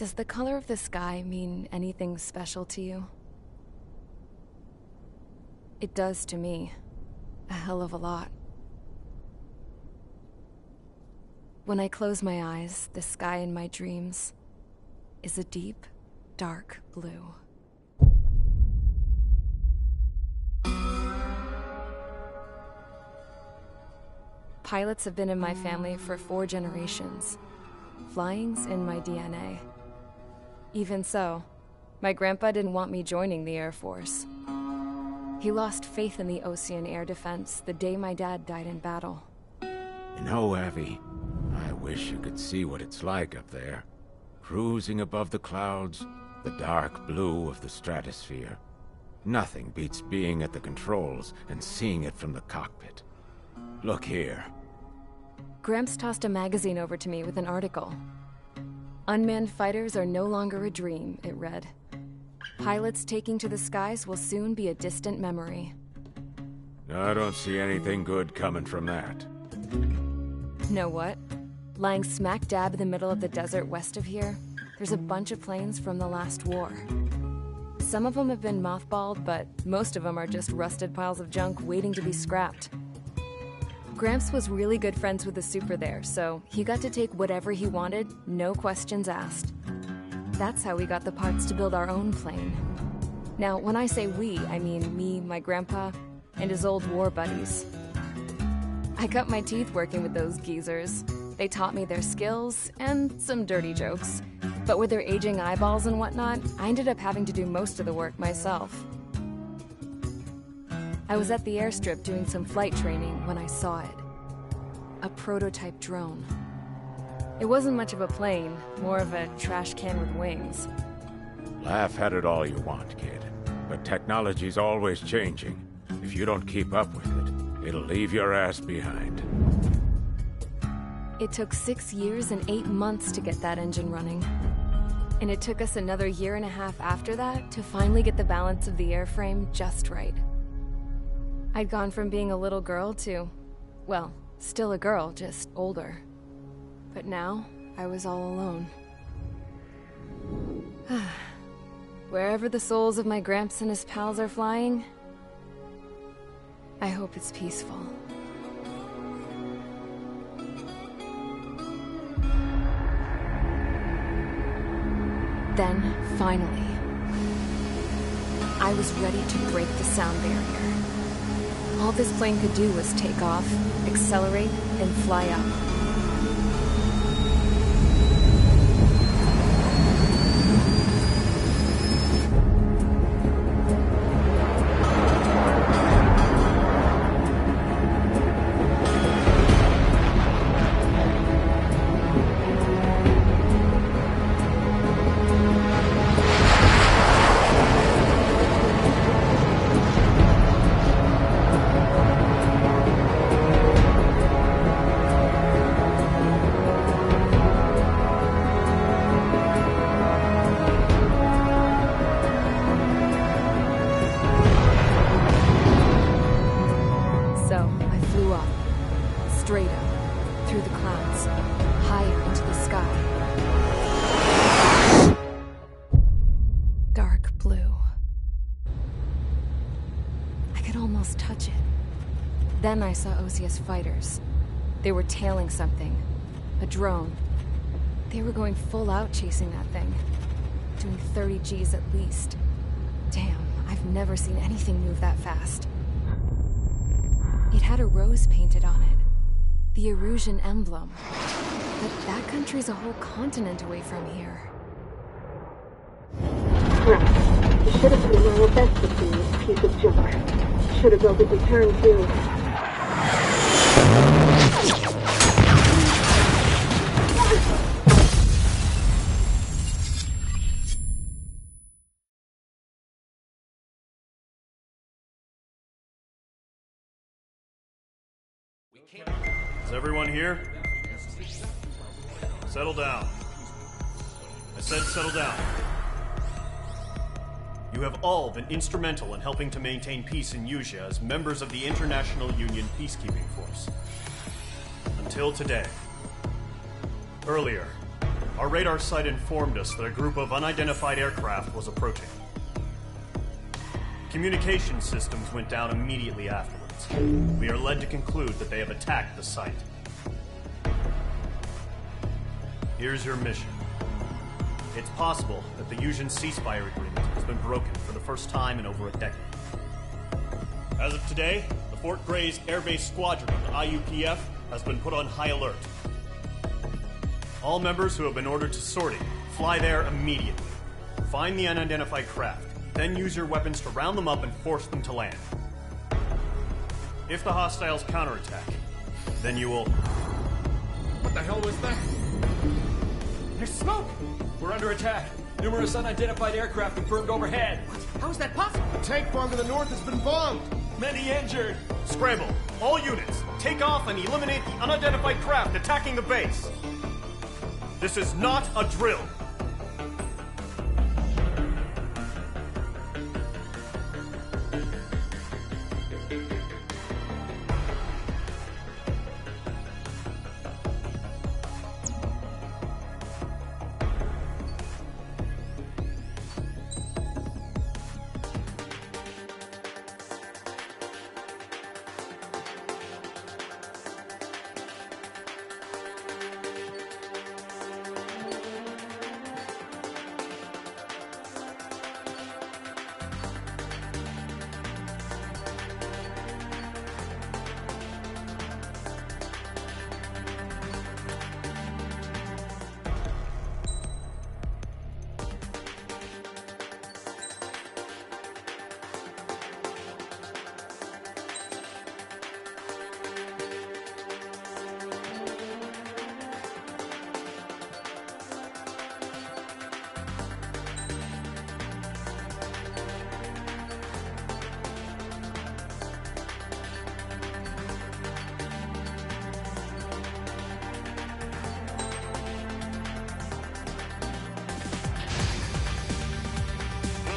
Does the color of the sky mean anything special to you? It does to me. A hell of a lot. When I close my eyes, the sky in my dreams is a deep, dark blue. Pilots have been in my family for 4 generations. Flying's in my DNA. Even so, my grandpa didn't want me joining the Air Force. He lost faith in the Ocean Air Defense the day my dad died in battle. You know, Abby, I wish you could see what it's like up there. Cruising above the clouds, the dark blue of the stratosphere. Nothing beats being at the controls and seeing it from the cockpit. Look here. Gramps tossed a magazine over to me with an article. Unmanned fighters are no longer a dream, it read. Pilots taking to the skies will soon be a distant memory. I don't see anything good coming from that. Know what? Lying smack dab in the middle of the desert west of here, there's a bunch of planes from the last war. Some of them have been mothballed, but most of them are just rusted piles of junk waiting to be scrapped. Gramps was really good friends with the super there, so he got to take whatever he wanted, no questions asked. That's how we got the parts to build our own plane. Now, when I say we, I mean me, my grandpa, and his old war buddies. I cut my teeth working with those geezers. They taught me their skills, and some dirty jokes. But with their aging eyeballs and whatnot, I ended up having to do most of the work myself. I was at the airstrip doing some flight training when I saw it. A prototype drone. It wasn't much of a plane, more of a trash can with wings. Laugh at it all you want, kid. But technology's always changing. If you don't keep up with it, it'll leave your ass behind. It took 6 years and 8 months to get that engine running. And it took us another 1.5 years after that to finally get the balance of the airframe just right. I'd gone from being a little girl to, well, still a girl, just older. But now, I was all alone. Wherever the souls of my Gramps and his pals are flying, I hope it's peaceful. Then, finally, I was ready to break the sound barrier. All this plane could do was take off, accelerate, and fly up. Straight up, through the clouds, higher into the sky. Dark blue. I could almost touch it. Then I saw OCS fighters. They were tailing something. A drone. They were going full out chasing that thing. Doing 30 Gs at least. Damn, I've never seen anything move that fast. It had a rose painted on it. The Erusian emblem. But that country's a whole continent away from here. Right. You should have been my best with this piece of junk. Should have built a return too. Is everyone here? Settle down. I said settle down. You have all been instrumental in helping to maintain peace in Usea as members of the International Union Peacekeeping Force. Until today. Earlier, Our radar site informed us that a group of unidentified aircraft was approaching. Communication systems went down immediately afterwards. We are led to conclude that they have attacked the site. Here's your mission. It's possible that the Yuuzhan ceasefire agreement has been broken for the first time in over a decade. As of today, the Fort Grays Air Base Squadron of the IUPF has been put on high alert. All members who have been ordered to sortie, fly there immediately. Find the unidentified craft, then use your weapons to round them up and force them to land. If the hostiles counterattack, then you will... What the hell was that? There's smoke! We're under attack. Numerous unidentified aircraft confirmed overhead. What? How is that possible? The tank farm to the north has been bombed. Many injured. Scramble. All units, take off and eliminate the unidentified craft attacking the base. This is not a drill.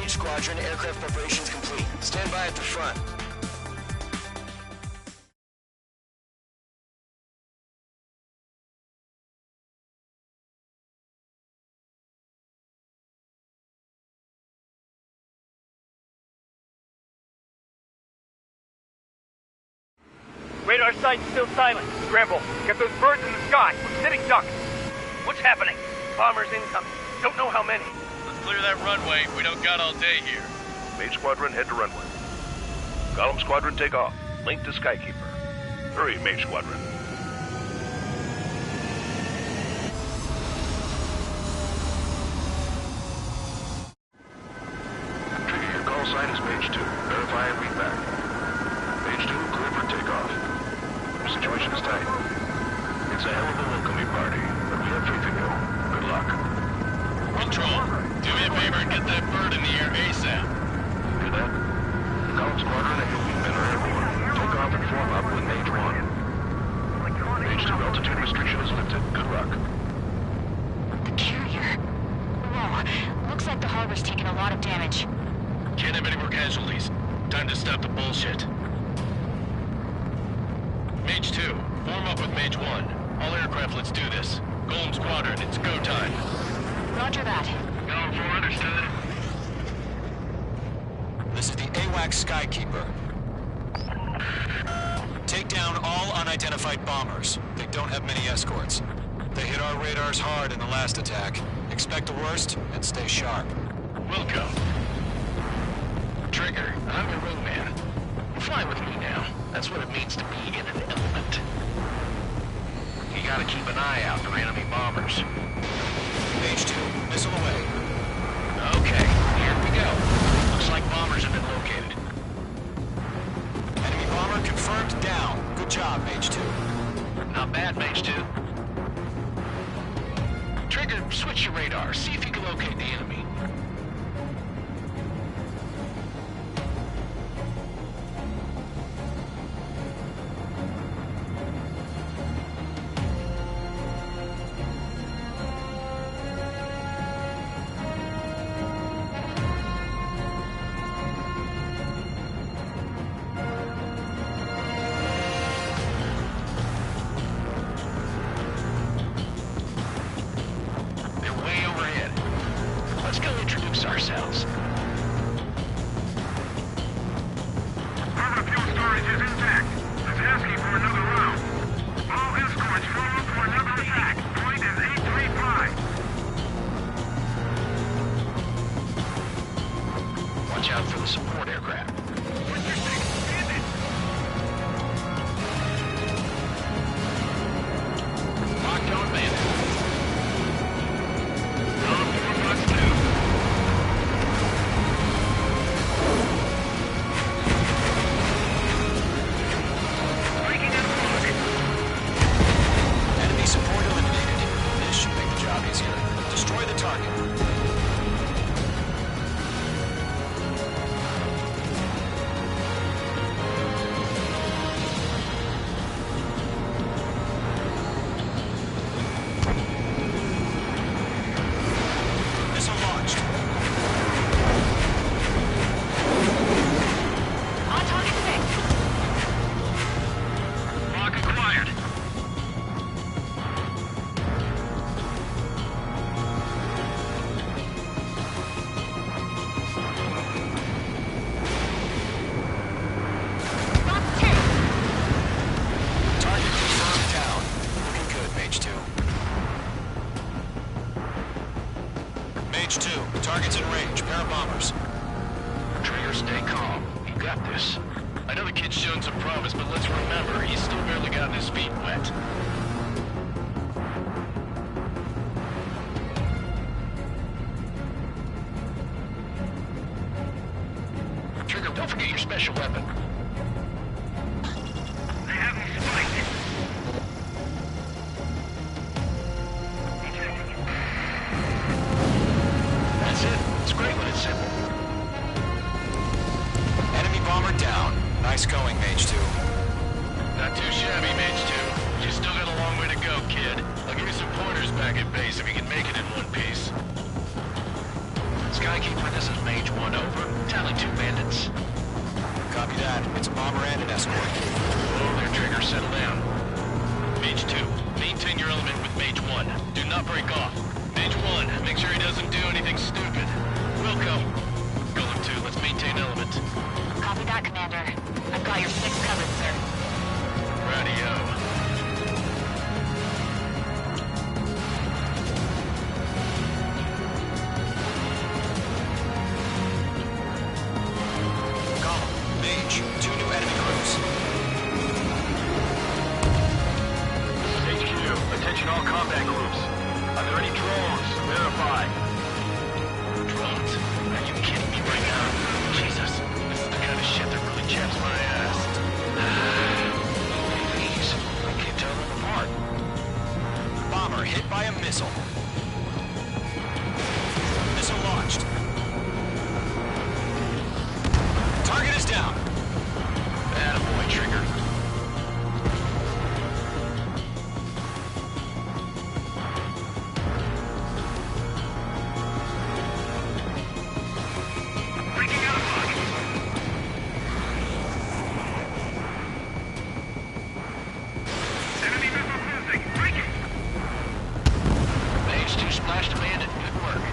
Squadron, aircraft preparations complete. Stand by at the front. Radar site's still silent. Scramble. Get those birds in the sky. We're sitting ducks. What's happening? Bombers incoming. Don't know how many. Clear that runway. We don't got all day here. Mage Squadron, head to runway. Column Squadron, take off. Link to Skykeeper. Hurry, Mage Squadron. Trigger, your call sign is Mage 2. Verify and read back. Mage 2, clear for takeoff. Your situation is tight. It's a hell of a welcoming party, but we have faith in you. Good luck. Control, do me a favor and get that bird in the air ASAP. Hear that? Column Squadron and your wingmen are airborne. Take off and form up with Mage 1. Mage 2, altitude restriction is lifted. Good luck. The carrier. Whoa, looks like the harbor's taken a lot of damage. Can't have any more casualties. Time to stop the bullshit. Mage 2, form up with Mage 1. All aircraft, let's do this. Golem Squadron, it's go time. Roger that. Going for understood. This is the AWACS Skykeeper. Take down all unidentified bombers. They don't have many escorts. They hit our radars hard in the last attack. Expect the worst and stay sharp. Wilco. Trigger, I'm your wingman. Fly with me now. That's what it means to be in an element. You gotta keep an eye out for enemy bombers. Mage 2, missile away. Okay, here we go. Looks like bombers have been located. Enemy bomber confirmed down. Good job, Mage 2. Not bad, Mage 2. Trigger, switch your radar. See if you can locate the enemy. support aircraft. Locked on bandit. Enemy support eliminated. This should make the job easier. Destroy the target. Missile launched. On target 6. Lock acquired. Lock 10. Target confirmed down. Looking good, Mage 2. Mage 2, target's in range. Pair of bombers. Trigger, stay calm. You got this. I know the kid's shown some promise, but let's remember, he's still barely gotten his feet wet. Trigger, don't forget your special weapon. They have me spiked. That's it. It's great when it's simple. Enemy bomber down. Nice going, Mage 2. Not too shabby, Mage 2. You still got a long way to go, kid. I'll give you some pointers back at base if you can make it in one piece. Skykeeper, this is Mage 1 over. Tally 2 bandits. Copy that. It's a bomber and an escort. Whoa there, Trigger. Settle down. Mage 2, maintain your element with Mage 1. Do not break off. Mage 1, make sure he doesn't do anything stupid. Wilco. Golem 2, let's maintain element. Copy that, Commander. I've got your 6 covered, sir. Radio. Column, Mage, 2 new enemy crews. HQ, attention all combat groups. Are there any drones? Verify. Drones? Are you kidding me right now? Jesus, this is the kind of shit that really chaps my ass. Please, I can't tell them apart. Bomber hit by a missile. Missile launched. Target is down. Attaboy, Trigger. Breaking out of luck. Enemy missile cruising. Breaking. Mage 2 splashed a bandit. Good work.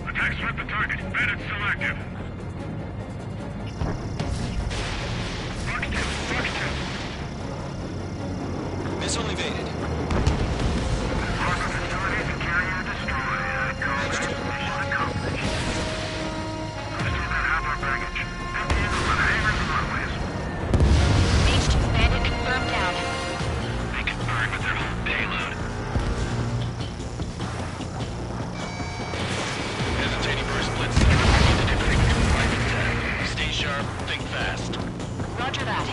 Attack swept the target. Bandit still active. Missile evaded. Mage 2 bandit confirmed down. They can burn with their whole payload. Hesitating for a split second. Stay sharp, think fast. Roger that.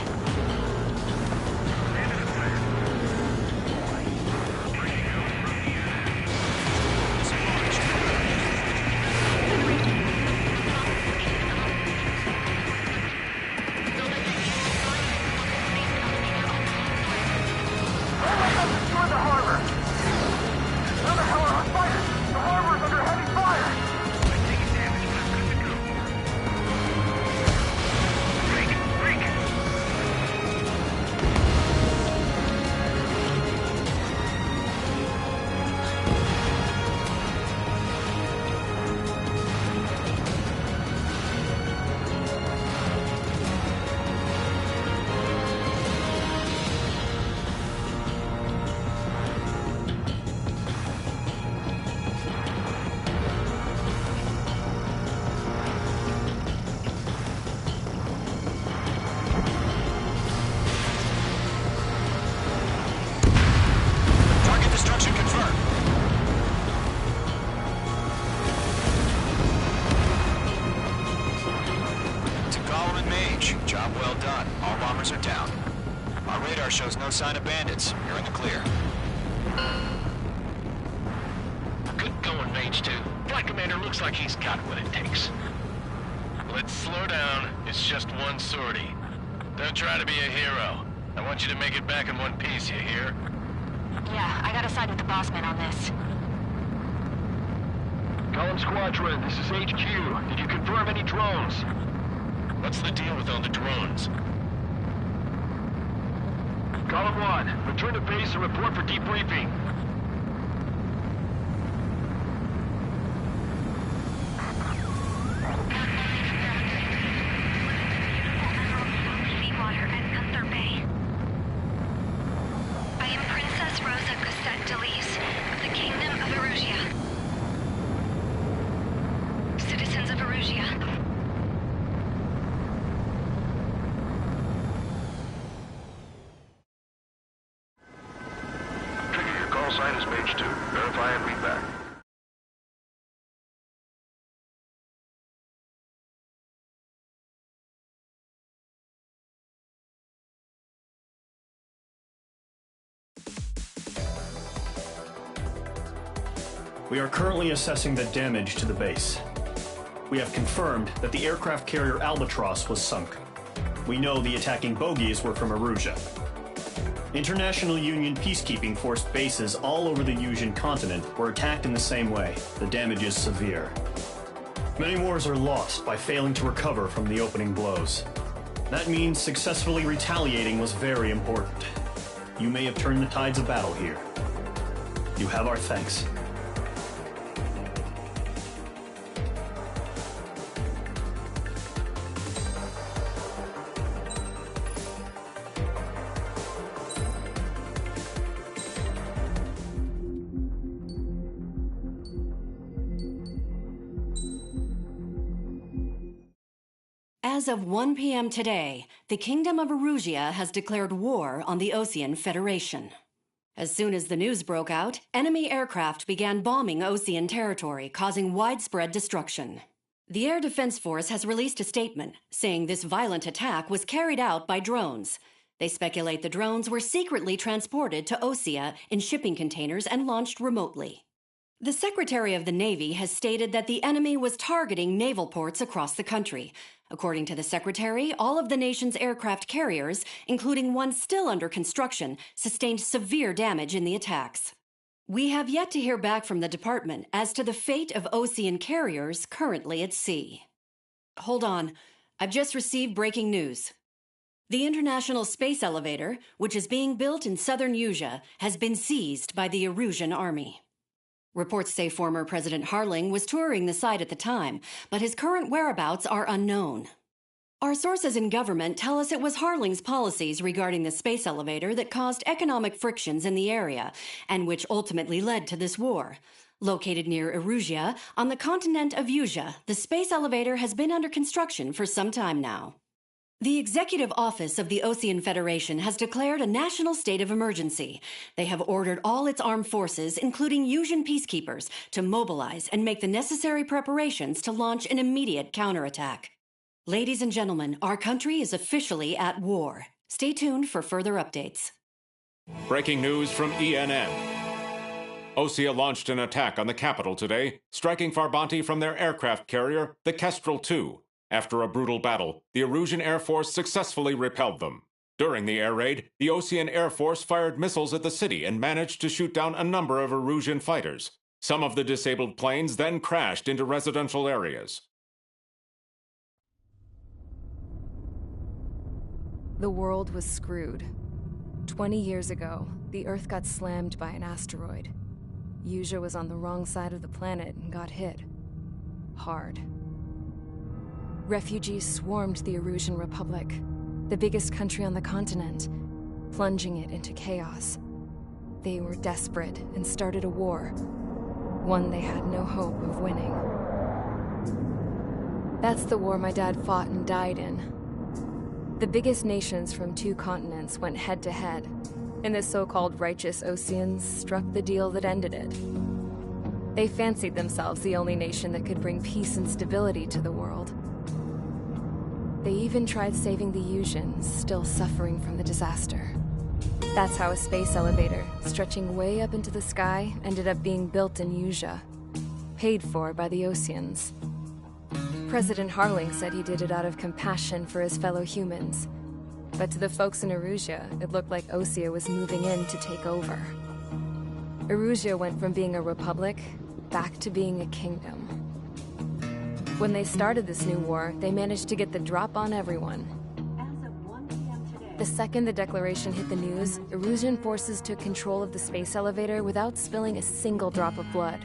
approach. Job well done. All bombers are down. Our radar shows no sign of bandits. You're in the clear. Good going, Mage 2. Flight Commander looks like he's got what it takes. Let's slow down. It's just one sortie. Don't try to be a hero. I want you to make it back in one piece, you hear? Yeah, I gotta side with the boss man on this. Column Squadron, this is HQ. Did you confirm any drones? What's the deal with all the drones? Column 1, return to base and report for debriefing. Sign is Mage 2. Verify and read back. We are currently assessing the damage to the base. We have confirmed that the aircraft carrier Albatross was sunk. We know the attacking bogies were from Erusia. International Union peacekeeping force bases all over the Yusian continent were attacked in the same way. The damage is severe. Many wars are lost by failing to recover from the opening blows. That means successfully retaliating was very important. You may have turned the tides of battle here. You have our thanks. As of 1 p.m. today, the Kingdom of Erusia has declared war on the Osean Federation. As soon as the news broke out, enemy aircraft began bombing Osean territory, causing widespread destruction. The Air Defense Force has released a statement saying this violent attack was carried out by drones. They speculate the drones were secretly transported to Osea in shipping containers and launched remotely. The Secretary of the Navy has stated that the enemy was targeting naval ports across the country. According to the Secretary, all of the nation's aircraft carriers, including one still under construction, sustained severe damage in the attacks. We have yet to hear back from the department as to the fate of Osean carriers currently at sea. Hold on. I've just received breaking news. The International Space Elevator, which is being built in southern Yusia, has been seized by the Erusian army. Reports say former President Harling was touring the site at the time, but his current whereabouts are unknown. Our sources in government tell us it was Harling's policies regarding the space elevator that caused economic frictions in the area, and which ultimately led to this war. Located near Erusia, on the continent of Yusia, the space elevator has been under construction for some time now. The Executive Office of the Osean Federation has declared a national state of emergency. They have ordered all its armed forces, including Yusian peacekeepers, to mobilize and make the necessary preparations to launch an immediate counterattack. Ladies and gentlemen, our country is officially at war. Stay tuned for further updates. Breaking news from ENN. Osea launched an attack on the capital today, striking Farbanti from their aircraft carrier, the Kestrel II. After a brutal battle, the Erusian Air Force successfully repelled them. During the air raid, the Osean Air Force fired missiles at the city and managed to shoot down a number of Erusian fighters. Some of the disabled planes then crashed into residential areas. The world was screwed. 20 years ago, the Earth got slammed by an asteroid. Yusia was on the wrong side of the planet and got hit. Hard. Refugees swarmed the Erusian Republic, the biggest country on the continent, plunging it into chaos. They were desperate and started a war, one they had no hope of winning. That's the war my dad fought and died in. The biggest nations from 2 continents went head-to-head, and the so-called righteous Oseans struck the deal that ended it. They fancied themselves the only nation that could bring peace and stability to the world. They even tried saving the Yuuzhan, still suffering from the disaster. That's how a space elevator, stretching way up into the sky, ended up being built in Yuuzhan, paid for by the Oseans. President Harling said he did it out of compassion for his fellow humans. But to the folks in Erusea, it looked like Osea was moving in to take over. Erusea went from being a republic back to being a kingdom. When they started this new war, they managed to get the drop on everyone. The second the declaration hit the news, Erusian forces took control of the space elevator without spilling a single drop of blood.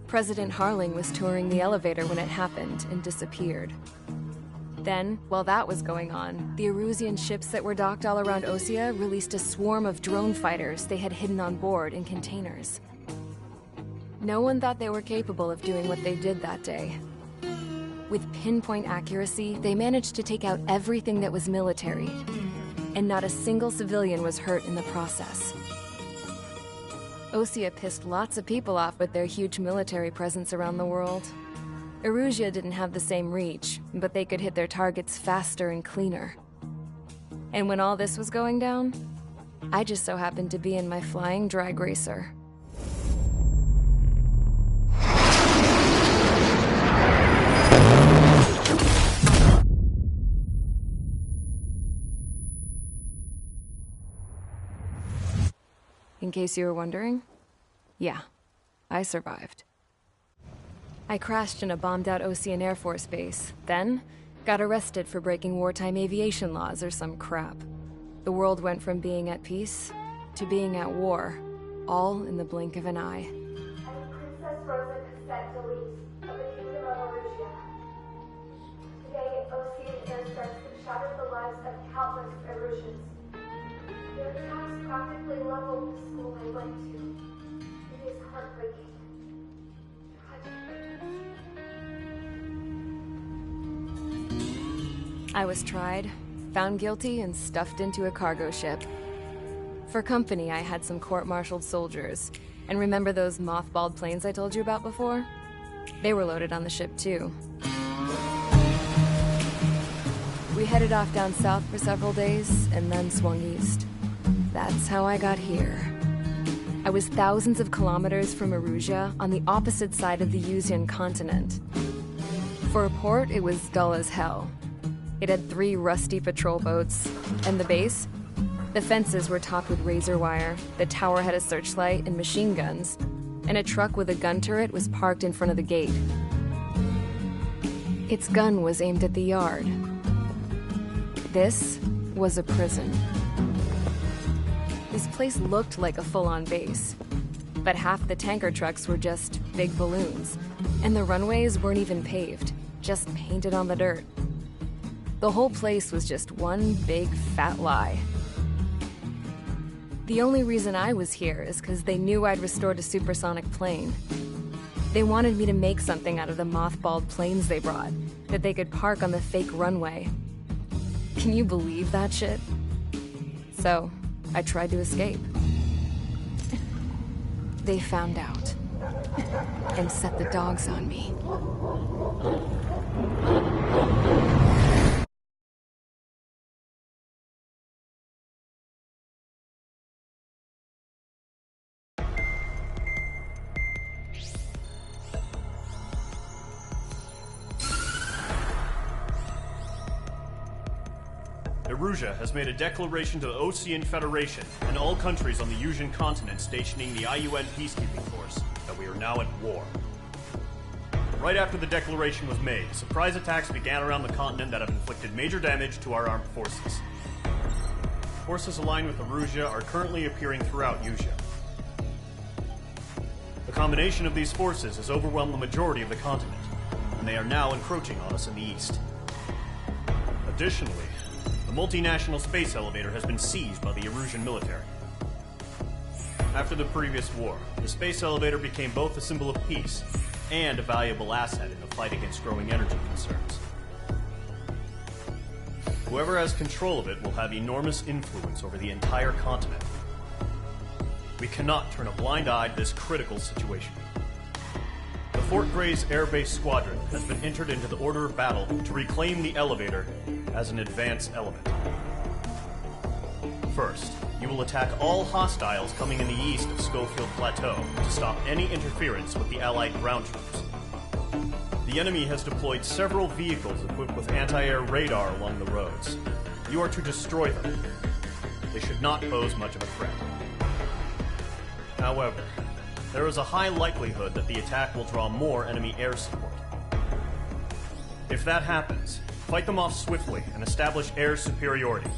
President Harling was touring the elevator when it happened and disappeared. Then, while that was going on, the Erusian ships that were docked all around Osea released a swarm of drone fighters they had hidden on board in containers. No one thought they were capable of doing what they did that day. With pinpoint accuracy, they managed to take out everything that was military, and not a single civilian was hurt in the process. Osea pissed lots of people off with their huge military presence around the world. Erusea didn't have the same reach, but they could hit their targets faster and cleaner. And when all this was going down, I just so happened to be in my flying drag racer. In case you were wondering, yeah, I survived. I crashed in a bombed-out Osean Air Force base, then got arrested for breaking wartime aviation laws or some crap. The world went from being at peace to being at war, all in the blink of an eye. Princess Rosa Cassette Delete of the Kingdom of Erusea. Today, Osean airstrikes have shattered the lives of countless Erusians. Their attacks practically leveled the school I went to. It is heartbreaking. I was tried, found guilty, and stuffed into a cargo ship. For company, I had some court-martialed soldiers. And remember those mothballed planes I told you about before? They were loaded on the ship, too. We headed off down south for several days, and then swung east. That's how I got here. I was thousands of kilometers from Erusea, on the opposite side of the Yuuzhan continent. For a port, it was dull as hell. It had 3 rusty patrol boats, and the base? The fences were topped with razor wire, the tower had a searchlight and machine guns, and a truck with a gun turret was parked in front of the gate. Its gun was aimed at the yard. This was a prison. This place looked like a full-on base, but half the tanker trucks were just big balloons, and the runways weren't even paved, just painted on the dirt. The whole place was just one big fat lie. The only reason I was here is because they knew I'd restored a supersonic plane. They wanted me to make something out of the mothballed planes they brought, that they could park on the fake runway. Can you believe that shit? So, I tried to escape. They found out, and set the dogs on me. Erusea has made a declaration to the Osean Federation and all countries on the Yuuzhan continent stationing the IUN peacekeeping force that we are now at war. Right after the declaration was made, surprise attacks began around the continent that have inflicted major damage to our armed forces. Forces aligned with Erusea are currently appearing throughout Yuuzhan. The combination of these forces has overwhelmed the majority of the continent, and they are now encroaching on us in the east. Additionally, the multinational space elevator has been seized by the Erusian military. After the previous war, the space elevator became both a symbol of peace and a valuable asset in the fight against growing energy concerns. Whoever has control of it will have enormous influence over the entire continent. We cannot turn a blind eye to this critical situation. The Fort Gray's Air Base Squadron has been entered into the order of battle to reclaim the elevator as an advance element. First, you will attack all hostiles coming in the east of Schofield Plateau to stop any interference with the Allied ground troops. The enemy has deployed several vehicles equipped with anti-air radar along the roads. You are to destroy them. They should not pose much of a threat. However, there is a high likelihood that the attack will draw more enemy air support. If that happens, fight them off swiftly and establish air superiority.